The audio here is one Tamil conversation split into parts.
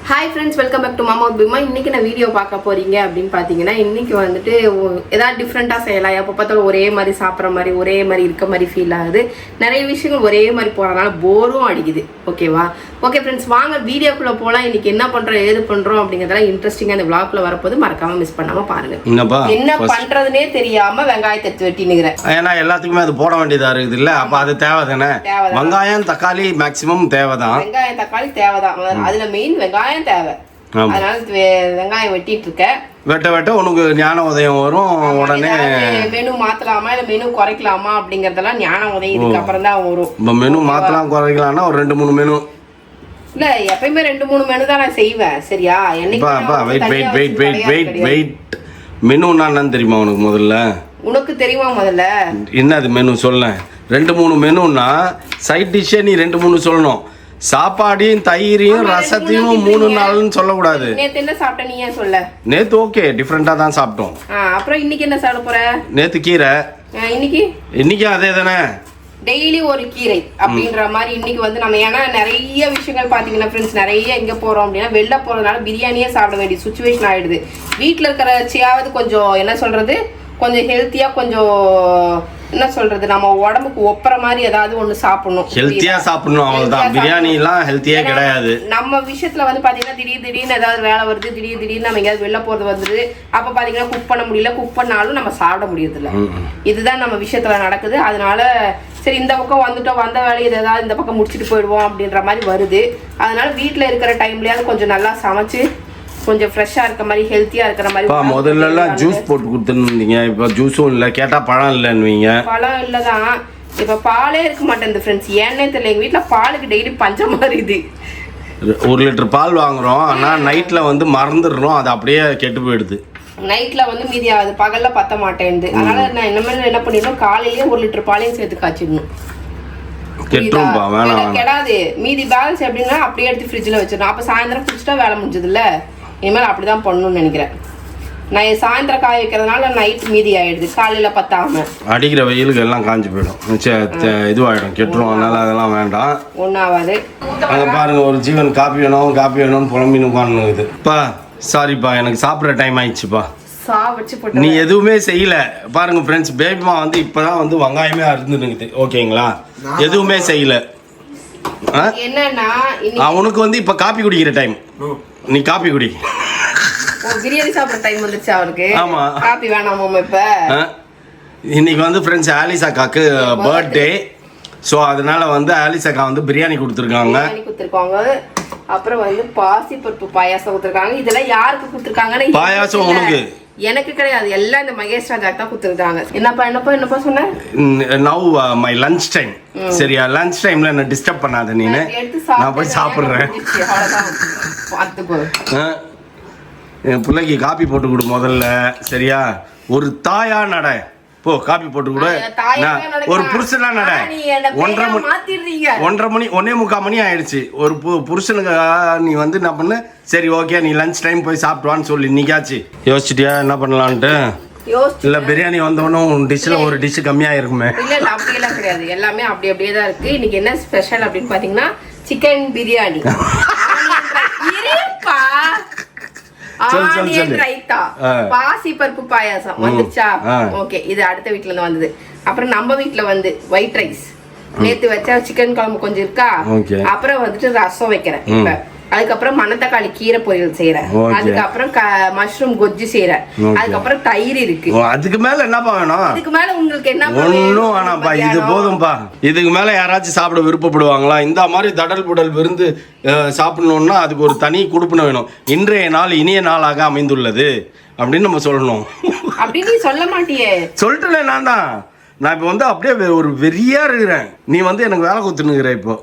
Hi friends, welcome back to Mama Bima. இன்னைக்கு நான் வீடியோ பார்க்க போறீங்க அப்படினு பாத்தீங்கன்னா இன்னைக்கு வந்துட்டு ஏதாவது டிஃபரண்டா செய்யலாம். எப்ப பார்த்தாலும் ஒரே மாதிரி சாப்பிற மாதிரி ஒரே மாதிரி இருக்க மாதிரி ஃபீல் ஆகுது. நிறைய விஷயங்கள் ஒரே மாதிரி போறனால போரும் அடிக்குது. ஓகேவா? ஓகே फ्रेंड्स, வாங்க வீடியோக்குள்ள போலாம். இன்னைக்கு என்ன பண்றோம் ஏது பண்றோம் அப்படிங்கறதெல்லாம் இன்ட்ரஸ்டிங்கா இந்த vlogல வரப்போது மறக்காம மிஸ் பண்ணாம பாருங்க. என்ன பண்றதுனே தெரியாம வெங்காயத்தை எடுத்து வெட்டி நிக்கிறேன். ஏன்னா எல்லாத்துக்குமே அது போட வேண்டியதா இருக்குது இல்ல? அப்ப அது தேவைதானே? வெங்காயம் தக்காளி மேக்ஸிமம் தேவைதான். வெங்காயம் தக்காளி தேவைதான். அதுல மெயின் வெங்காயம் தேவை. அதனால வெங்காயம் வெட்டிட்டு இருக்கேன். வெட்ட வெட்ட உனக்கு ஞான உதயம் வரும். உடனே மெனு மாத்தலாமா இல்ல மெனு குறைக்கலாமா அப்படிங்கறதெல்லாம் ஞான உதயம் இதுக்கு அப்புறம் தான் வரும். இப்ப மெனு மாத்தலாம் குறைக்கலாம்னா ஒரு 2-3 மெனு இல்ல, எப்பயுமே 2-3 மெனு தான் நான் செய்வேன். சரியா? வெயிட் மெனுன்னா என்னன்னு தெரியுமா உனக்கு? முதல்ல உனக்கு தெரியுமா? முதல்ல என்னது மெனு சொல்ல. 2-3 மெனுன்னா சைட் டிஷ்ஷே நீ 2-3 சொல்லணும். சாப்பாடையும் தயிரையும் ரசத்தையும் 3-4 சொல்லக்கூடாது. நேத்து என்ன சாப்பிட்ட நீ ஏன் சொல்ல? நேத்து ஓகே டிஃபரெண்டா தான் சாப்பிட்டோம். அப்புறம் இன்னைக்கு என்ன சாப்பிட போற? நேத்து கீரை, இன்னைக்கு அதே தானே. டெய்லி ஒரு கீரை அப்படின்ற மாதிரி இன்னைக்கு வந்து நம்ம ஏன்னா நிறைய விஷயங்கள் பாத்தீங்கன்னா ஃப்ரெண்ட்ஸ், நிறைய எங்க போறோம் அப்படின்னா வெளில போறதுனால பிரியாணியே சாப்பிட வேண்டிய சுச்சுவேஷன் ஆயிடுது. வீட்டுல இருக்கிறச்சியாவது கொஞ்சம் என்ன சொல்றது, கொஞ்சம் ஹெல்த்தியா, கொஞ்சம் என்ன சொல்றது, நம்ம உடம்புக்கு ஒப்புற மாதிரி ஏதாவது ஒண்ணு சாப்பிடணும். ஹெல்த்தியா சாப்பிடணும், அவ்வளவுதான். பிரியாணி எல்லாம் ஹெல்த்தியா கிடையாது. நம்ம விஷயத்துல வந்து பாத்தீங்கன்னா திடீர்னு ஏதாவது வேலை வருது, திடீர்னு நம்ம எங்கேயாவது வெளில போறது வந்துருது. அப்ப பாத்தீங்கன்னா குக் பண்ண முடியல, குக் பண்ணாலும் நம்ம சாப்பிட முடியறது இல்ல. இதுதான் நம்ம விஷயத்துல நடக்குது. அதனால சரி இந்த பக்கம் வந்துட்டோம், வந்த வேலையை ஏதாவது இந்த பக்கம் முடிச்சுட்டு போயிடுவோம் அப்படின்ற மாதிரி வருது. அதனால வீட்டுல இருக்கிற டைம்லயாவது கொஞ்சம் நல்லா சமைச்சு கொஞ்சம் ஃப்ரெஷ்ஷா இருக்க மாதிரி ஹெல்த்தியா இருக்கிற மாதிரி. முதல்ல எல்லாம் ஜூஸ் போட்டு கொடுத்துருந்தீங்க, இப்ப ஜூஸும் இல்ல, கேட்டா பழம் இல்லைன்னுவீங்க. பழம் இல்லதான், இப்ப பாலே இருக்க மாட்டேங்குது ஃப்ரெண்ட்ஸ். ஏன்னே தெரியல, எங்க வீட்டுல பாலுக்கு டெய்லி பஞ்சம் மாறிது. 1 லிட்டர் பால் வாங்குறோம், ஆனா நைட்ல வந்து மறந்துடுறோம், அது அப்படியே கெட்டு போயிடுது. நைட்ல வந்து மீதி ஆகுது, பகல்ல பத்த மாட்டேங்குது. அதனால நான் என்ன பண்ணிடணும், காலையிலேயே 1 லிட்டர் பாலையும் சேர்த்து காய்ச்சிடணும். கெடாது. மீதி பேலன்ஸ் எப்படின்னா அப்படியே எடுத்து ஃப்ரிட்ஜ்ல வச்சிடணும். அப்ப சாயந்தரம் குடிச்சிட்டா வேலை முடிஞ்சது இல்ல. இனிமேல் அப்படிதான் பண்ணணும்னு நினைக்கிறேன். நான் சாயந்தரம் காய வைக்கிறதுனால நைட் மீதி ஆயிடுது, காலையில பத்தாம. அடிக்கிற வெயிலுக்கு எல்லாம் காஞ்சி போயிடும், இதுவாயிடும், கெட்டுரும். அதனால அதெல்லாம் வேண்டாம், ஒன்னாவது. அங்க பாருங்க, ஒரு ஜீவன் காப்பி வேணும்னு புலம்பின்னு உட்காந்துக்குது. பா சாரிப்பா, எனக்கு சாப்பிட்ற டைம் ஆயிடுச்சுப்பா. நீ எதுவுமே செய்யல பாருங்க ஃப்ரெண்ட்ஸ். பேபிமா வந்து இப்பதான் வந்து வெங்காயமே அறுந்துனுக்குது. ஓகேங்களா? எதுவுமே செய்யல. என்னன்னா உனக்கு வந்து இப்ப காப்பி குடிக்கிற டைம், நீ காப்பி குடி. பிரியாணி சாப்பிட்ற டைம் வந்துச்சு அவருக்கு. ஆமா, காப்பி வேணாமா இப்ப? இன்னைக்கு வந்து ஃப்ரெண்ட்ஸ் ஆலிசாக்காக்கு பர்த்டே. ஸோ அதனால வந்து ஆலிசாக்கா வந்து பிரியாணி கொடுத்துருக்காங்க. அப்புறம் வந்து பாசி பருப்பு பாயாசம் கொடுத்துருக்காங்க. இதெல்லாம் யாருக்கு கொடுத்துருக்காங்கன்னு, பாயாசம் உனக்கு? எனக்கு கிடையாது, எல்லாம் இந்த மகேஷ் ராஜாக்கு தான் கொடுத்துருக்காங்க. என்னப்பா சொன்ன? Now my lunch time. சரியா? லஞ்ச் டைம்ல என்ன டிஸ்டர்ப் பண்ணாத நீனு, நான் போய் சாப்பிடுறேன். என் பிள்ளைக்கு காப்பி போட்டு கொடு முதல்ல. சரியா? ஒரு தாயா நட போ, காப்பி போட்டு கொடு. ஒரு புருஷனா நட. 1:30 மணி 1:45 மணி ஆயிடுச்சு. ஒரு புருஷனுக்கு நீ வந்து என்ன பண்ணு, சரி ஓகே நீ லஞ்ச் டைம் போய் சாப்பிட்டுவான்னு சொல்லி இன்னைக்காச்சு யோசிச்சிட்டியா என்ன பண்ணலான்ட்டு? இல்ல பிரியாணி வந்தோன்னும் டிஷ்ல ஒரு டிஷ் கம்மியா இருக்குமே? இல்ல அப்படியெல்லாம் கிடையாது, எல்லாமே அப்படியே தான் இருக்கு. இன்னைக்கு என்ன ஸ்பெஷல் அப்படின்னு பாத்தீங்கன்னா சிக்கன் பிரியாணி. பாசி பருப்பு பாயாசம் வந்துச்சா? ஓகே, இது அடுத்த வீட்டுல இருந்து வந்தது. அப்புறம் நம்ம வீட்டுல வந்து ஒயிட் ரைஸ், நேத்து வச்ச சிக்கன் குழம்பு கொஞ்சம் இருக்கா. அப்புறம் வந்துட்டு ரசம் வைக்கிறேன் இப்ப. அதுக்கப்புறம் மணத்தக்காளி கீரை பொரியல் செய்யறேன். அதுக்கப்புறம் மஷ்ரூம் கொஜ்ஜு செய்யறேன். அதுக்கப்புறம் தயிர் இருக்கு. அதுக்கு மேல என்னப்பா வேணும்? இதுக்கு மேல உங்களுக்கு என்ன? ஒன்னும் வேணாம்ப்பா, இது போதும்பா. இதுக்கு மேல யாராச்சும் சாப்பிட விருப்பப்படுவாங்களா? இந்த மாதிரி தடல் புடல் விருந்து சாப்பிடணும்னா அதுக்கு ஒரு தனி குடுப்பின வேணும். இன்றைய நாள் இனிய நாளாக அமைந்துள்ளது அப்படின்னு நம்ம சொல்லணும். அப்படின்னு சொல்ல மாட்டியே? சொல்லிட்டேன் நான் இப்ப வந்து அப்படியே ஒரு வெறியா இருக்கிறேன். நீ வந்து எனக்கு வேலை கொடுத்துனுங்கிற. இப்போ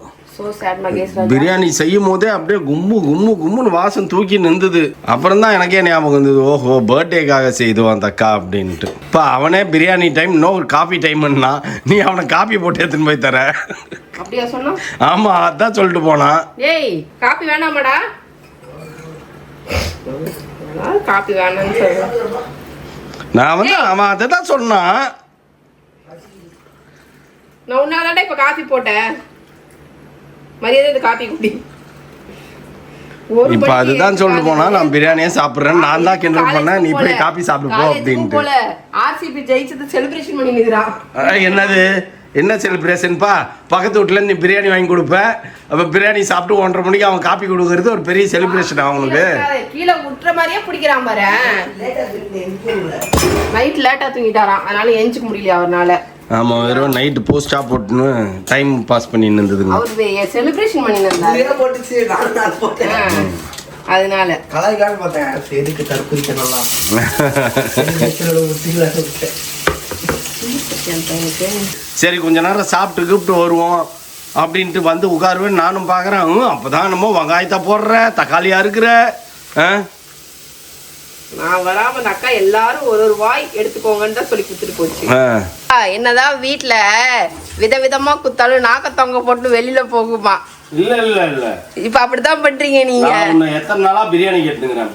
பிரியாணி செய்யும் போதே அப்படியே கும்முன்னு வாசம் தூக்கி நின்றுது. அப்புறம் தான் எனக்கே ஞாபகம் வந்தது, ஓஹோ பர்த்டேக்காக செய்துவான் தக்கா அப்படின்ட்டு. இப்போ அவனே பிரியாணி டைம் ஒரு காஃபி டைம்னா நீ அவனை காப்பி போட்டு எடுத்துன்னு போய் தர. அப்படியா சொன்னா? ஆமா, அதான் சொல்லிட்டு போனான். ஏய் காப்பி வேணாமாடா? காப்பி வேணாம்னு சொல்றேன் நான் வந்து. அவன் அதை தான் சொன்னான். நான் உன்னாலடா இப்ப காப்பி போட்டேன். மரியாதை காப்பி குடி. இப்ப அதுதான் சொல்லிட்டு போனா நான் பிரியாணியே சாப்பிடுறேன், நான் தான் கிண்டல் பண்ணேன், நீ போய் காபி சாப்பிட்டு போ அப்படின்ட்டு. ஆர்சிபி ஜெயிச்சது செலிப்ரேஷன் பண்ணி நிக்கிறான். என்னது என்ன செலிப்ரேஷன்ப்பா? பக்கத்து வீட்டுல நீ பிரியாணி வாங்கி கொடுப்ப, அப்ப பிரியாணி சாப்பிட்டு 1:30 மணிக்கு அவன் காப்பி கொடுக்கறது ஒரு பெரிய செலிப்ரேஷன் அவனுக்கு. கீழே விட்டுற மாதிரியே பிடிக்கிறான் பாரு. நைட் லேட்டா தூங்கிட்டாராம், அதனால எஞ்சிக்க முடியல அவர்னால. ஆமா, வெறும் நைட் போஸ்டா போட்டுன்னு டைம் பாஸ் பண்ணி இருந்ததுங்க. அவர் செலிப்ரேஷன் பண்ணி இருந்தாரு, அதனால கலாய்க்காக பார்த்தேன். எதுக்கு தற்கொலைக்க நல்லா சரி கொஞ்ச நேரம் சாப்பிட்டு கூப்பிட்டு வருவோம் அப்படின்ட்டு வந்து உட்காருவேன். நானும் பார்க்குறேன், அப்போதான் என்னமோ வெங்காயத்தை போடுற, தக்காளியா இருக்கிற. நான் வராம அந்த அக்கா எல்லாரும் ஒரு வாய் எடுத்துக்கோங்கன்னு தான் சொல்லி கொடுத்துட்டு போச்சு. என்னதான் வீட்டுல விதவிதமா குத்தாலும் நாக்க தொங்க போட்டு வெளியில போகுமா? இல்ல இல்ல இல்ல, இப்ப அப்படிதான் பண்றீங்க நீங்க. எத்தனை நாளா பிரியாணி கேட்டுக்கிறேன்,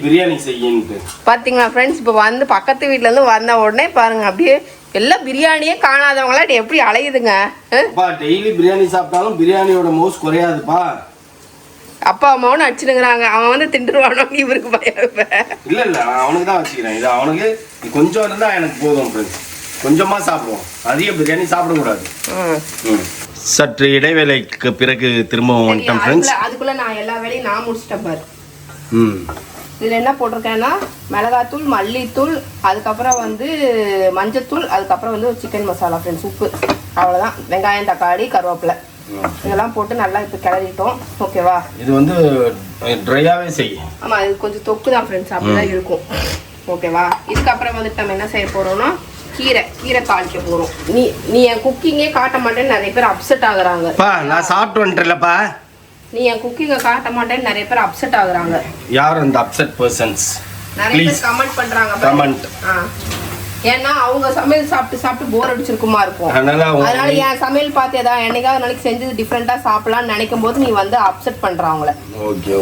பிரியாணி செய்யின்ட்டு. பாத்தீங்களா ஃப்ரெண்ட்ஸ், இப்ப வந்து பக்கத்து வீட்டுல இருந்து வந்த உடனே பாருங்க, அப்படியே எல்லாம் பிரியாணியே காணாதவங்களா எப்படி அலையுதுங்க. டெய்லி பிரியாணி சாப்பிட்டாலும் பிரியாணியோட மவுஸ் குறையாதுப்பா. அப்பா அம்மாவும் அடிச்சுனுங்கிறாங்க, அவன் வந்து திண்டுருவானோ இவருக்கு பயம். இல்ல இல்ல, நான் அவனுக்கு தான் வச்சுக்கிறேன். இது அவனுக்கு கொஞ்சம் இருந்தா எனக்கு போதும் ஃப்ரெண்ட்ஸ், கொஞ்சமா சாப்பிடுவோம், அதிக பிரியாணி சாப்பிடக்கூடாது. சற்று இடைவேளைக்கு பிறகு திரும்பவும் வந்துட்டோம் ஃப்ரெண்ட்ஸ். அதுக்குள்ள நான் எல்லா வேலையும் நான் முடிச்சிட்டேன் பாரு. இதில் என்ன போட்டிருக்கேன்னா மிளகாத்தூள், மல்லித்தூள், அதுக்கப்புறம் வந்து மஞ்சத்தூள், அதுக்கப்புறம் வந்து சிக்கன் மசாலா ஃப்ரெண்ட்ஸ், உப்பு, அவ்வளோதான். வெங்காயம், தக்காளி, கருவேப்பிலை இதெல்லாம் போட்டு நல்லா இப்போ கிளறிட்டோம். ஓகேவா? இது வந்து ட்ரையாகவே செய்யும். ஆமாம், இது கொஞ்சம் தொக்கு தான் ஃப்ரெண்ட்ஸ், அப்படி தான் இருக்கும். ஓகேவா? இதுக்கப்புறம் வந்துட்டு நம்ம என்ன செய்ய போகிறோம்னா கீரை தாளிக்க போகிறோம். நீ என் குக்கிங்கே காட்ட மாட்டேன்னு நிறைய பேர் அப்செட் ஆகுறாங்க. நான் சாப்பிட்டு வந்துட்டேன்லப்பா. நீ என் குக்கிங்கை காட்ட மாட்டேன்னு நிறைய பேர் அப்செட் ஆகுறாங்க. யார் அந்த அப்செட் பர்சன்ஸ்? நிறைய பேர் கமெண்ட் பண்றாங்க. கமெண்ட். ஏன்னா அவங்க சமையல் சாப்பிட்டு போர் அடிச்சிருக்குமா இருக்கும். அதனால என் சமையல் பார்த்து ஏதாவது என்னைக்காவது நாளைக்கு செஞ்சது டிஃப்ரெண்டா சாப்பிடலாம்னு நினைக்கும் போது நீ வந்து அப்செட் பண்ற அவங்கள.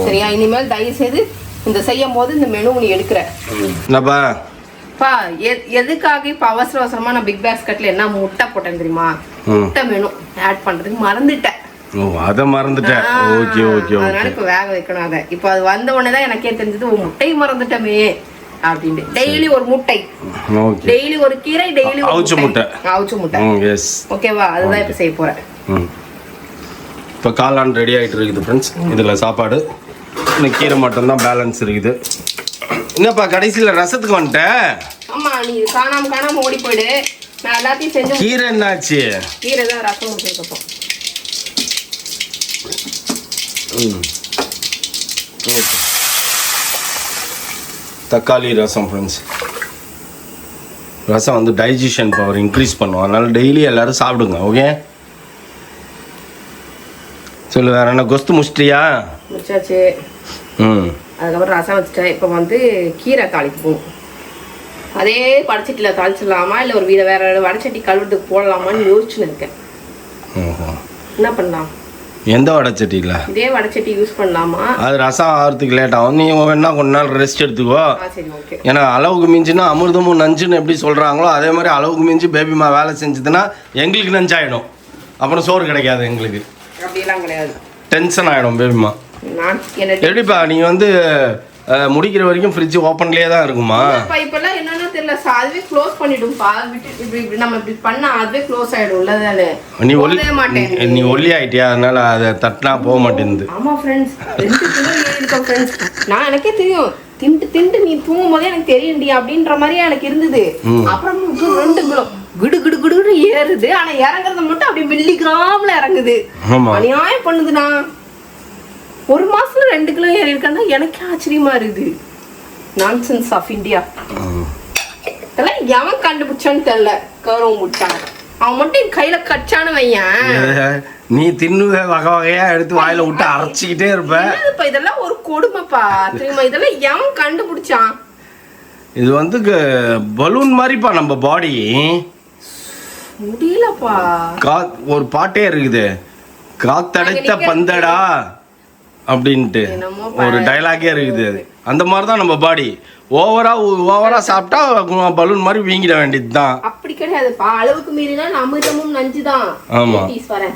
சரியா? இனிமேல் தயவு செய்து இந்த செய்யும் போது இந்த மெனு நீ எடுக்கிற எதுக்காக இப்ப அவசரமா நான் பிக் பாஸ்கெட்ல என்ன முட்டை போட்டேன் தெரியுமா? முட்டை மெனு ஆட் பண்றதுக்கு மறந்துட்டேன். அதனால இப்ப வேக வைக்கணும். அதை இப்ப அது வந்த உடனே தான் எனக்கே தெரிஞ்சது, முட்டை மறந்துட்டமே அப்படின்னு. டெய்லி ஒரு முட்டை, டெய்லி ஒரு கீரை, டெய்லி அவிச்ச முட்டை. ஓகேவா? அதுதான் இப்ப செய்ய போறேன். இப்ப காளான் ரெடி ஆயிட்டு இருக்குது ஃப்ரெண்ட்ஸ். இதுல சாப்பாடு, இன்னும் கீரை மட்டும் தான் பேலன்ஸ் இருக்குது. என்னப்பா கடைசியில ரசத்துக்கு வந்துட்டேன்? ஆமா, நீ காணாம ஓடி போயிடு. நான் எல்லாத்தையும் செஞ்சு. கீரை என்னாச்சு? கீரை தான் ரசம் வச்சிருக்கப்போ. தக்காளி ரசம் ஃப்ரெண்ட்ஸ். ரசம் வந்து டைஜஷன் பவர் இன்க்ரீஸ் பண்ணும், அதனால டெய்லி எல்லாரும் சாப்பிடுங்க. ஓகே, சொல்லு. வேற என்ன? கொஸ்து முடிச்சிட்டியா? முடிச்சாச்சு. அதுக்கப்புறம் ரசம் வச்சுட்டேன். இப்போ வந்து கீரை தாளிக்கு போகும். அதே வடச்சட்டியில் தாளிச்சிடலாமா, இல்லை ஒரு வேற வடச்சட்டி கழுவுறதுக்கு போடலாமான்னு யோசிச்சுன்னு இருக்கேன். என்ன பண்ணலாம்? எந்த வடச்சட்டியில்? இதே வடச்சட்டி யூஸ் பண்ணலாமா? அது ரசம் ஆகிறதுக்கு லேட் ஆகும். நீ வேணா கொஞ்ச நாள் ரெஸ்ட் எடுத்துக்கோ. சரி, ஓகே. ஏன்னா அளவுக்கு மிஞ்சினா அமிர்தமும் நஞ்சுன்னு எப்படி சொல்கிறாங்களோ அதே மாதிரி அளவுக்கு மிஞ்சி பேபிமா வேலை செஞ்சதுன்னா எங்களுக்கு நஞ்சாயிடும், அப்புறம் சோறு கிடைக்காது எங்களுக்கு. அப்படியெல்லாம் கிடையாது, டென்ஷன் ஆகிடும் பேபிமா. எப்படிப்பா நீ வந்து முடிக்கிற வரைக்கும் ஃப்ரிட்ஜ் ஓப்பன்லயே தான் இருக்குமா? இப்பெல்லாம் என்னன்னா தெரியல, அதுவே க்ளோஸ் பண்ணிடும்பா. இப்படி நம்ம இப்படி பண்ணா அதுவே க்ளோஸ் ஆயிடும்ல. தானே நீ ஒல்லி ஆயிட்டியா, அதனால அதை தட்டினா போக மாட்டேங்குது. ஆமா ஃப்ரெண்ட்ஸ், 2 கிலோ ஏறிட்டோம் ஃப்ரெண்ட்ஸ். நான் எனக்கே தெரியும், திண்டு நீ தூங்கும் போதே எனக்கு தெரியும்டி அப்படின்ற மாதிரியே எனக்கு இருந்தது. அப்புறம் 2 கிலோ கிடு கிடு கிடு ஏறுது. ஆனா இறங்குறது மட்டும் அப்படி மில்லிகிராம்ல இறங்குது. அநியாயம் பண்ணுதுண்ணா. ஒரு மாசத்துல 2 கிலோ ஏறி இருக்கா? எனக்கு ஆச்சரியமா இருக்குது. Nonsense of India. இதெல்லாம் எவன் கண்டுபிடிச்சான்னு தெரியல. கௌரவம் முட்டான் அவன் மட்டும் கையில கச்சான்னு வையன். நீ தின்னுவே வகை வகையா எடுத்து வாயில விட்டு அரைச்சிக்கிட்டே இருப்ப. இதெல்லாம் ஒரு கொடுமைப்பா தெரியுமா? இதெல்லாம் எவன் கண்டுபிடிச்சான்? இது வந்து பலூன் மாதிரிப்பா நம்ம பாடி. முடியலப்பா. ஒரு பாட்டே இருக்குது, காத்தடைத்த பந்தடா அப்படின்ட்டு ஒரு டைலாகே இருக்குது. அந்த மாதிரி தான் நம்ம பாடி. ஓவரா சாப்பிட்டா பலூன் மாதிரி வீங்கிட வேண்டியது தான். அப்படி கிடையாதுப்பா, அளவுக்கு மீறினா அமிர்தமும் நஞ்சு தான். ஆமா,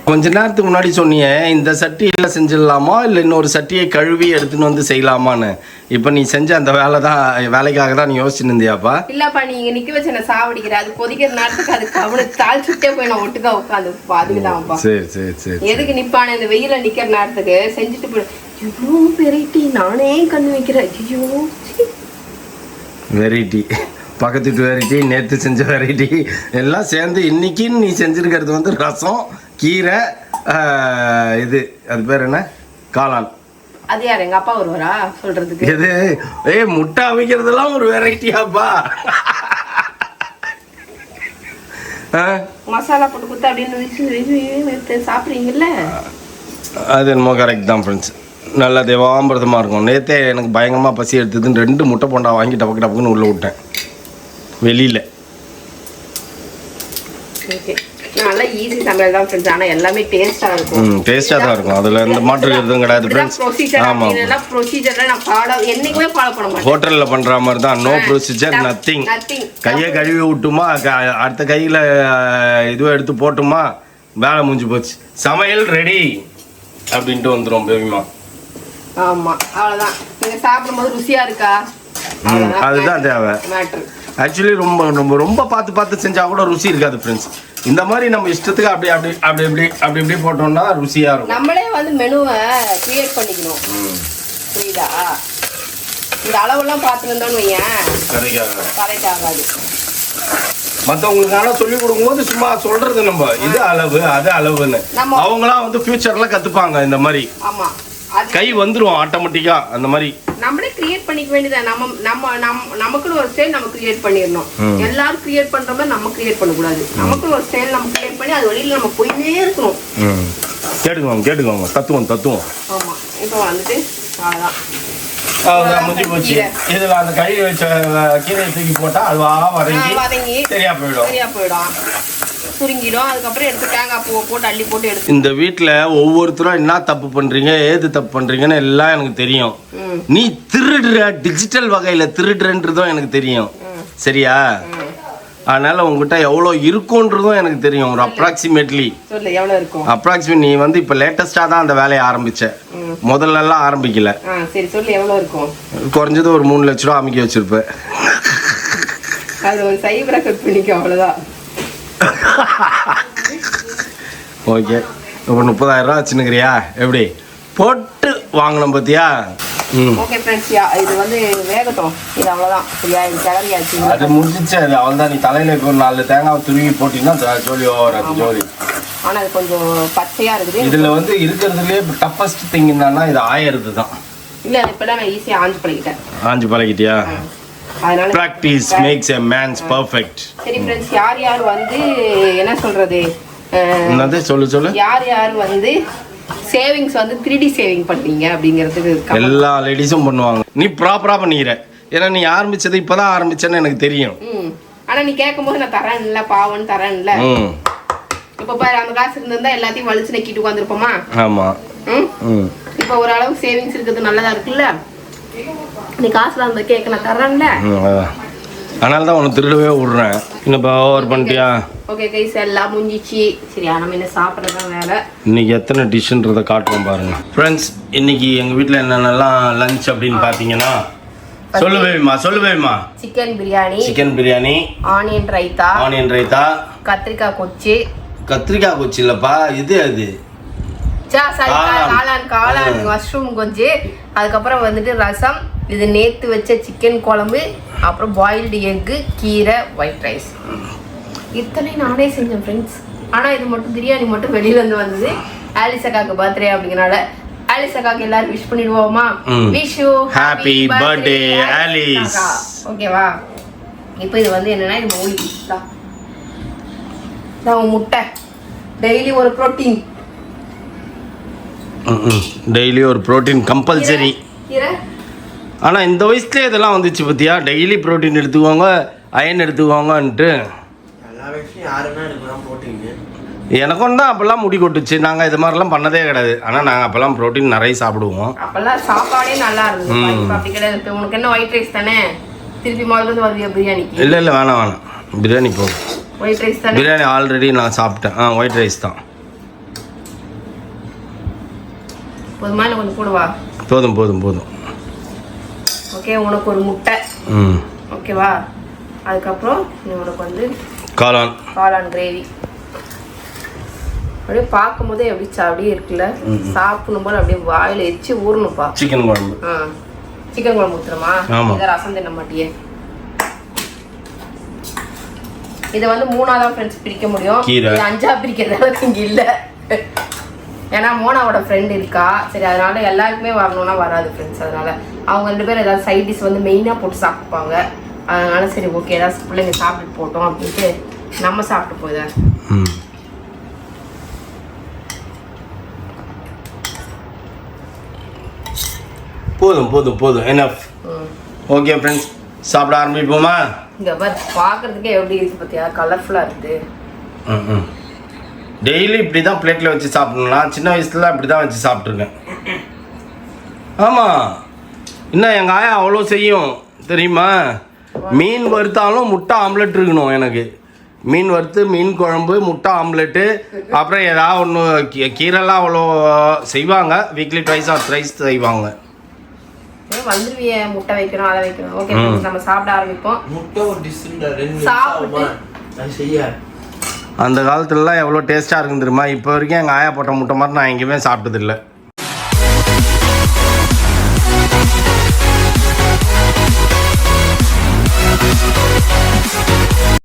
கொஞ்ச நேரத்துக்கு முன்னாடி சொன்னீங்க இந்த சட்டியில செஞ்சிடலாமா இல்ல இன்னொரு சட்டியை கழுவி எடுத்துன்னு வந்து செய்யலாமான்னு. இப்ப நீ செஞ்ச அந்த வேலைக்காக தான் நீ யோசிச்சுட்டு இருந்தியாப்பா? இல்லப்பா, நீங்க நிக்க வச்சு என்ன சாவடிக்கிற, அது கொதிக்கிற நேரத்துக்கு அதுக்கு அவனுக்கு தாள் சுட்டே போய் நான் ஒட்டுக்கா உட்காந்து அதுக்குதான்ப்பா. சரி சரி சரி. எதுக்கு நிப்பானே இந்த வெயில நிக்கிற நேரத்துக்கு செஞ்சுட்டு போய் இவ்வளோ வெரைட்டி நானே கண்ணு வைக்கிறேன். ஐயோ வெரைட்டி, பக்கத்து வீட்டு வெரைட்டி, நேற்று செஞ்ச வெரைட்டி எல்லாம் சேர்ந்து இன்னைக்குன்னு நீ செஞ்சுருக்கிறது வந்து ரசம், கீரை, இது அது பேர் என்ன, காளான். அது யார், எங்க அப்பா வருவாரா சொல்றதுக்கு? எது முட்டை அவிக்கிறதுலாம் ஒரு வெரைட்டியாப்பா. மசாலா போட்டு கொடுத்தா அப்படின்னு சாப்பிட்றீங்கல்ல, அது என்னமோ கரெக்ட் தான் ஃப்ரெண்ட்ஸ். நல்லா தேவாமிரதமாக இருக்கும். நேற்றே எனக்கு பயங்கரமாக பசி எடுத்ததுன்னு 2 முட்டை போண்டா வாங்கி டபக்கு டபக்குன்னு உள்ளே விட்டேன் வெளியில். நல்லா ஈஸி சமையல் தான் ஃப்ரெண்ட்ஸ், ஆனால் எல்லாமே டேஸ்ட்டாக இருக்கும். டேஸ்ட்டாக தான் இருக்கும், அதில் எந்த மாற்றம் எதுவும் கிடையாது ஃப்ரெண்ட்ஸ். ஆமாம், ப்ரொசீஜரில் நான் என்றைக்குமே ஃபாலோ பண்ண மாட்டேன். ஹோட்டலில் பண்ணுற மாதிரி தான், நோ ப்ரொசீஜர் நத்திங். கையை கழுவி விட்டுமா, அடுத்த கையில் இதுவும் எடுத்து போட்டுமா, வேலை முடிஞ்சு போச்சு, சமையல் ரெடி அப்படின்ட்டு வந்துடும் பேபிமா. ஆமா, அவ்வளவுதான். நீங்க சாப்பிடும்போது ருசியா இருக்கா, அதுதான் தேவை. ஆக்சுவலி ரொம்ப ரொம்ப ரொம்ப பார்த்து செஞ்சா கூட ருசி இருக்காது ஃப்ரெண்ட்ஸ். இந்த மாதிரி நம்ம இஷ்டத்துக்கு அப்படி போட்டோம்னா ருசியா இருக்கும். நம்மளே வந்து மெனுவை கிரியேட் பண்ணிக்கணும், புரியுதா? இந்த அளவெல்லாம் பார்த்துருந்தோன்னு வையேன் கரெக்ட் ஆகாது. மற்றவங்களுக்கு ஆனால் சொல்லி கொடுக்கும்போது சும்மா சொல்றது நம்ம இது அளவு அது அளவுன்னு, அவங்களாம் வந்து ஃபியூச்சர்ல கத்துப்பாங்க இந்த மாதிரி. ஆமா, கை வந்துரும் ஆட்டோமேட்டிக்கா அந்த மாதிரி. நம்மளே கிரியேட் பண்ணிக்க வேண்டியது. நமக்குன்னு ஒரு ஸ்டைல் நம்ம கிரியேட் பண்ணிடணும். எல்லாரும் கிரியேட் பண்ற மாதிரி நம்ம கிரியேட் பண்ணக்கூடாது. நமக்குன்னு ஒரு ஸ்டைல் நம்ம கிரியேட் பண்ணி அது வழியில நம்ம போயிட்டே இருக்கணும். கேட்டுக்கோங்க தத்துவம். ஆமா, இப்போ வந்துட்டு அவ்வளோதான் முடிஞ்சு போச்சு. இதுல அந்த கழுவி வச்ச கீரையை தூக்கி போட்டா அது வதங்கி சரியா போயிடும், சுருங்கிடும். அதுக்கப்புறம் எடுத்து தேங்காய் பூவை போட்டு அள்ளி போட்டு எடுத்து. இந்த வீட்டில் ஒவ்வொருத்தரும் என்ன தப்பு பண்றீங்க, ஏது தப்பு பண்றீங்கன்னு எல்லாம் எனக்கு தெரியும். நீ திருடுற, டிஜிட்டல் வகையில திருடுறன்றதும் எனக்கு தெரியும், சரியா? அதனால உங்ககிட்ட எவ்வளோ இருக்கும்ன்றதும் எனக்கு தெரியும். ஒரு அப்ராக்சிமேட்லி அப்ராக்சிமேட். நீ வந்து இப்போ லேட்டஸ்டா தான் அந்த வேலையை ஆரம்பிச்ச, முதல்ல எல்லாம் ஆரம்பிக்கல. சரி சொல்லு, எவ்வளோ இருக்கும்? குறைஞ்சது ஒரு 3 லட்ச ரூபா அமைக்க வச்சிருப்பேன். அது ஒரு சைபரை கட் பண்ணிக்க, அவ்வளோதான். ஓகே, இப்போ 30,000 ரூபா வச்சுன்னுக்கிறியா? எப்படி போட்டு வாங்கணும் பார்த்தியா? ஓகே ஃப்ரெண்ட்ஸ், இது வந்து வேகட்டும். இது அவ்வளோதான், சரியா? இது கிளறியாச்சு, அது முடிஞ்சிச்சு. அது அவள்தான். நீ தலையில் இப்போ 4 தேங்காய் துருவி போட்டிங்கன்னா ஜோலி ஓவர் ஜோலி. ஆனால் அது கொஞ்சம் பச்சையாக இருக்குது. இதில் வந்து இருக்கிறதுலே டஃபஸ்ட் திங் என்னன்னா இது ஆயிரது தான். இல்லை, இப்போலாம் நான் ஈஸியாக ஆஞ்சு பழகிட்டியா? அதனால practice makes a man's perfect. சரி ஃப்ரெண்ட்ஸ், யார் வந்து என்ன சொல்றது, என்னது சொல்லு யார் வந்து சேவிங்ஸ் வந்து 3D சேவிங் பண்ணீங்க அப்படிங்கிறதுக்கு எல்லா லேடிஸும் பண்ணுவாங்க. நீ ப்ராப்பரா பண்ணிக்கிற, ஏன்னா நீ ஆரம்பிச்சது இப்பதான் ஆரம்பிச்சேன்னு எனக்கு தெரியும். ஆனா நீ கேட்கும்போது நான் தரேன் இல்ல, பாவன் தரேன் இல்ல. இப்ப பாரு, அந்த காசு இருந்திருந்தா எல்லாத்தையும் வலிச்சு நக்கிட்டு உட்காந்துருப்போமா? ஆமா. இப்ப ஓரளவு சேவிங்ஸ் இருக்கிறது நல்லதா இருக்குல்ல. நீ காசுல அந்த கேக்க நான் தரேன்ல, அதனால தான் உன்னை திருடவே விடுறேன். இன்னும் ஓவர் பண்ணிட்டியா? ஓகே கைஸ், எல்லாம் முடிஞ்சிச்சு. சரியா, நம்ம என்ன சாப்பிட்றதான் வேலை. இன்னைக்கு எத்தனை டிஷ்ன்றதை காட்டுவோம் பாருங்க ஃப்ரெண்ட்ஸ். இன்னைக்கு எங்கள் வீட்டில் என்னென்னலாம் லஞ்ச் அப்படின்னு பார்த்தீங்கன்னா, சொல்லு பேபிமா. சிக்கன் பிரியாணி, ஆனியன் ரைத்தா, கத்திரிக்காய் கொச்சு இல்லப்பா, இது அது காளான் மஷ்ரூம் கொஞ்சு, அதுக்கப்புறம் வந்துட்டு ரசம், இது நேத்து வச்ச சிக்கன் குழம்பு, அப்புறம் பாயில்டு எக்கு, கீரை, ஒயிட் ரைஸ். இத்தனை நானே செஞ்சேன் ஃப்ரெண்ட்ஸ். ஆனால் இது மட்டும் பிரியாணி மட்டும் வெளியிலேருந்து வந்தது. ஆலிஸ் அக்காக்கு பர்த்டே அப்படிங்கிறனால ஆலிஸ் அக்காக்கு எல்லாரும் விஷ் பண்ணிடுவோமா? Wish you happy birthday Alice. ஓகேவா? இப்போ இது வந்து என்னன்னா, இது மௌலி தான் முட்டை, டெய்லி ஒரு ப்ரோட்டீன் கம்பல்சரி. ஆனால் இந்த வயசுலேயே இதெல்லாம் வந்துச்சு பார்த்தியா? டெய்லி ப்ரோட்டீன் எடுத்துக்கோங்க, அயன் எடுத்துக்கோங்கன்ட்டு. எனக்கும் தான் அப்போல்லாம் முடி கொட்டுச்சு. நாங்கள் இது மாதிரிலாம் பண்ணதே கிடையாது. ஆனால் நாங்கள் அப்போல்லாம் ப்ரோட்டீன் நிறைய சாப்பிடுவோம். அப்போல்லாம் சாப்பாடே நல்லா இருந்துச்சு. இப்போ அப்படி கிடையாது. இப்போ உனக்கு என்ன ஒயிட் ரைஸ் தானே, திருப்பி முதல்ல வருவியா பிரியாணிக்கு? இல்லை இல்லை, வேணாம் வேணாம், பிரியாணி போதும். ஒயிட் ரைஸ் தானே? பிரியாணி ஆல்ரெடி நான் சாப்பிட்டேன். ஒயிட் ரைஸ் தான் போதுமா? இல்லை கொஞ்சம் போடுவா? போதும் போதும் போதும். ஓகே, உனக்கு ஒரு முட்டை. ஓகேவா? அதுக்கப்புறம் உனக்கு வந்து காளான் கிரேவி. அப்படியே பார்க்கும் போதே எப்படி அப்படியே இருக்குல்ல, சாப்பிடும் போது அப்படியே வாயில எச்சு ஊறணும்ப்பா. சிக்கன் குழம்பு. சிக்கன் குழம்பு ஊத்துறமா? இதை ரசம் தின்ன மாட்டியே. இதை வந்து 3ஆ தான் ஃப்ரெண்ட்ஸ் பிரிக்க முடியும். இது 5ஆ பிரிக்கிறதால இங்க இல்ல. ஏன்னா மோனாவோட ஃப்ரெண்ட் இருக்கா, சரி அதனால எல்லாருக்குமே வரணும்னா வராது ஃப்ரெண்ட்ஸ். அதனால அவங்க 2 பேரும் ஏதாவது சைட் டிஷ் வந்து மெயினாக போட்டு சாப்பிடுப்பாங்க. அதனால சரி ஓகே, ஏதாவது பிள்ளைங்க சாப்பிட்டு போட்டோம் அப்படின்ட்டு நம்ம சாப்பிட்டு போயிதான். போதும் போதும் போதும், எனஃப். ஓகே ஃப்ரெண்ட்ஸ், சாப்பிட ஆரம்பிப்போமா? இங்க பார்க்கறதுக்கே எப்படி இருக்கு பார்த்தியா, கலர்ஃபுல்லாக இருக்குது. டெய்லி இப்படி தான் பிளேட்டில் வச்சு சாப்பிடணும். நான் சின்ன வயசுல அப்படி தான் வச்சு சாப்பிட்ருக்கேன். ஆமாம், இன்னும் எங்கள் ஆயா அவ்வளோ செய்யும் தெரியுமா? மீன் வறுத்தாலும் முட்டை ஆம்லெட் இருக்கணும் எனக்கு. மீன் வறுத்து, மீன் குழம்பு, முட்டை ஆம்லெட்டு, அப்புறம் ஏதாவது ஒன்று கீரைலாம் அவ்வளோ செய்வாங்க. வீக்லி ட்வைஸ் ஆர் த்ரைஸ் செய்வாங்க. வந்துருவிய முட்டை வைக்கணும், அதை வைக்கணும். ஓகே, நம்ம சாப்பிட ஆரம்பிப்போம். முட்டை ஒரு டிஷ் சாப்பிட்டு அந்த காலத்துலலாம் எவ்வளோ டேஸ்ட்டாக இருக்குன்னு தெரியுமா? இப்போ வரைக்கும் எங்கள் ஆயா போட்ட முட்டை மாதிரி நான் எங்கேயுமே சாப்பிட்டதில்லை.